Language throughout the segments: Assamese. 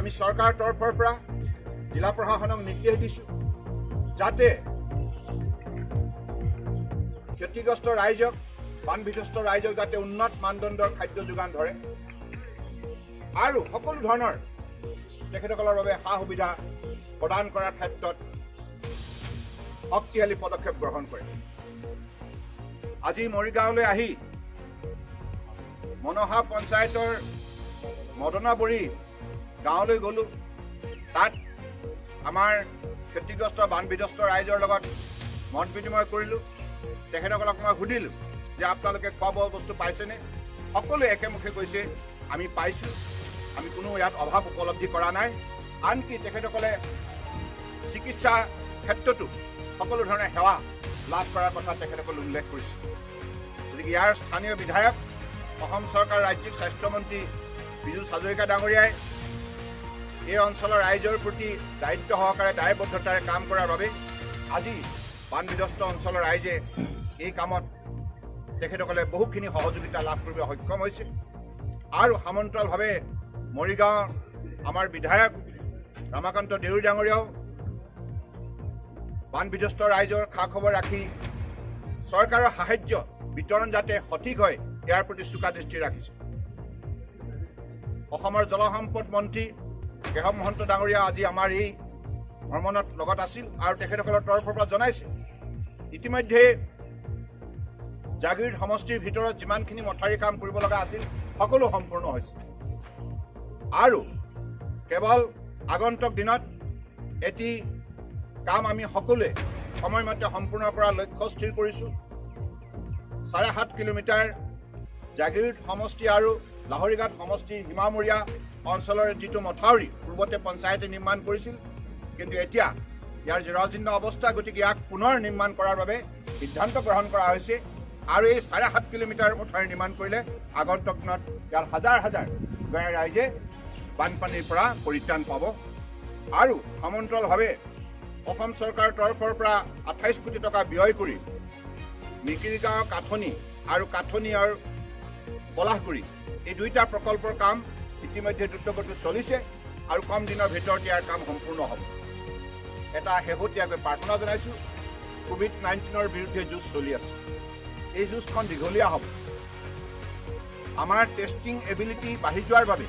আমি চৰকাৰৰ তৰফৰ পৰা জিলা প্ৰশাসনক নিৰ্দেশ দিছোঁ যাতে ক্ষতিগ্ৰস্ত ৰাইজক বান বিধ্বস্ত ৰাইজক যাতে উন্নত মানদণ্ডৰ খাদ্য যোগান ধৰে আৰু সকলো ধৰণৰ তেখেতসকলৰ বাবে সা সুবিধা প্ৰদান কৰাৰ ক্ষেত্ৰত শক্তিশালী পদক্ষেপ গ্ৰহণ কৰে। আজি মৰিগাঁৱলৈ আহি মনসা পঞ্চায়তৰ মদনাবৰী গাঁৱলৈ গ'লোঁ। তাত আমাৰ ক্ষতিগ্ৰস্ত বান বিধ্বস্ত ৰাইজৰ লগত মত বিনিময় কৰিলোঁ। তেখেতসকলক মই সুধিলোঁ যে আপোনালোকে খোৱা বোৱা বস্তু পাইছেনে? সকলোৱে একেমুখে কৈছে আমি পাইছোঁ, আমি কোনো ইয়াত অভাৱ উপলব্ধি কৰা নাই। আনকি তেখেতসকলে চিকিৎসা ক্ষেত্ৰতো সকলো ধৰণে সেৱা লাভ কৰাৰ কথা তেখেতসকলে উল্লেখ কৰিছে। গতিকে ইয়াৰ স্থানীয় বিধায়ক অসম চৰকাৰৰ ৰাজ্যিক স্বাস্থ্যমন্ত্ৰী পীযুষ হাজৰিকা ডাঙৰীয়াই এই অঞ্চলৰ ৰাইজৰ প্ৰতি দায়িত্ব সহকাৰে দায়বদ্ধতাৰে কাম কৰাৰ বাবে আজি বান বিধ্বস্ত অঞ্চলৰ ৰাইজে এই কামত তেখেতসকলে বহুখিনি সহযোগিতা লাভ কৰিবলৈ সক্ষম হৈছে। আৰু সমান্তৰালভাৱে মৰিগাঁৱৰ আমাৰ বিধায়ক ৰামাকান্ত দেউৰী ডাঙৰীয়াও বান বিধ্বস্ত ৰাইজৰ খা খবৰ ৰাখি চৰকাৰৰ সাহায্য বিতৰণ যাতে সঠিক হয় ইয়াৰ প্ৰতি চোকা দৃষ্টি ৰাখিছে। অসমৰ জলসম্পদ মন্ত্ৰী কেশৱ মহন্ত ডাঙৰীয়া আজি আমাৰ এই ভ্ৰমণত লগত আছিল আৰু তেখেতসকলৰ তৰফৰ পৰা জনাইছে ইতিমধ্যে জাগিৰ সমষ্টিৰ ভিতৰত যিমানখিনি মথাউৰি কাম কৰিব লগা আছিল সকলো সম্পূৰ্ণ হৈছে আৰু কেৱল আগন্তুক দিনত এটি কাম আমি সকলোৱে সময়মতে সম্পূৰ্ণ কৰাৰ লক্ষ্য স্থিৰ কৰিছোঁ। 7.5 কিলোমিটাৰ জাগিৰ সমষ্টি আৰু লাহৰীঘাট সমষ্টিৰ সীমামূৰীয়া অঞ্চলৰ যিটো মথাউৰি পূৰ্বতে পঞ্চায়তে নিৰ্মাণ কৰিছিল, কিন্তু এতিয়া ইয়াৰ জৰাজীৰ্ণ অৱস্থা, গতিকে ইয়াক পুনৰ নিৰ্মাণ কৰাৰ বাবে সিদ্ধান্ত গ্ৰহণ কৰা হৈছে। আৰু এই 7.5 কিলোমিটাৰ মথাউৰি নিৰ্মাণ কৰিলে আগন্তুক দিনত ইয়াৰ হাজাৰ হাজাৰ গাঁৱৰ ৰাইজে বানপানীৰ পৰা পৰিত্ৰাণ পাব। আৰু সমান্তৰালভাৱে অসম চৰকাৰৰ তৰফৰ পৰা 28 কোটি টকা ব্যয় কৰি মিকিৰিগাঁও কাঠনি আৰু কাঠনি আৰু পলাশগুৰি এই দুইটা প্ৰকল্পৰ কাম ইতিমধ্যে দ্ৰুতগতিত চলিছে আৰু কম দিনৰ ভিতৰত ইয়াৰ কাম সম্পূৰ্ণ হ'ব। এটা শেহতীয়াকৈ প্ৰাৰ্থনা জনাইছোঁ। কোভিড-19ৰ বিৰুদ্ধে যুঁজ চলি আছে। এই যুঁজখন দীঘলীয়া হ'ব। আমাৰ টেষ্টিং এবিলিটি বাঢ়ি যোৱাৰ বাবে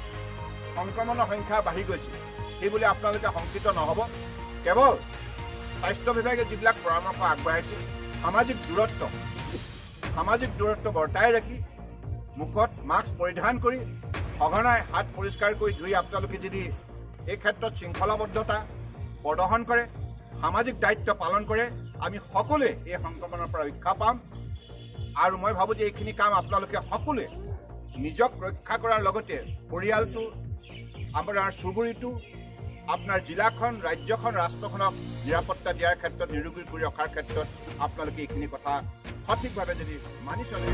সংক্ৰমণৰ সংখ্যা বাঢ়ি গৈছে, সেইবুলি আপোনালোকে শংকিত নহ'ব। কেৱল স্বাস্থ্য বিভাগে যিবিলাক পৰামৰ্শ আগবঢ়াইছে, সামাজিক দূৰত্ব বৰ্তাই ৰাখি মুখত মাস্ক পৰিধান কৰি সঘনাই হাত পৰিষ্কাৰ কৰি ধুই আপোনালোকে যদি এই ক্ষেত্ৰত শৃংখলাবদ্ধতা প্ৰদৰ্শন কৰে, সামাজিক দায়িত্ব পালন কৰে, আমি সকলোৱে এই সংক্ৰমণৰ পৰা ৰক্ষা পাম। আৰু মই ভাবোঁ যে এইখিনি কাম আপোনালোকে সকলোৱে নিজক ৰক্ষা কৰাৰ লগতে পৰিয়ালটো, আপোনাৰ চুবুৰীটো, আপোনাৰ জিলাখন, ৰাজ্যখন, ৰাষ্ট্ৰখনক নিৰাপত্তা দিয়াৰ ক্ষেত্ৰত, নিৰোগী কৰি ৰখাৰ ক্ষেত্ৰত আপোনালোকে এইখিনি কথা সঠিকভাৱে যদি মানি চলে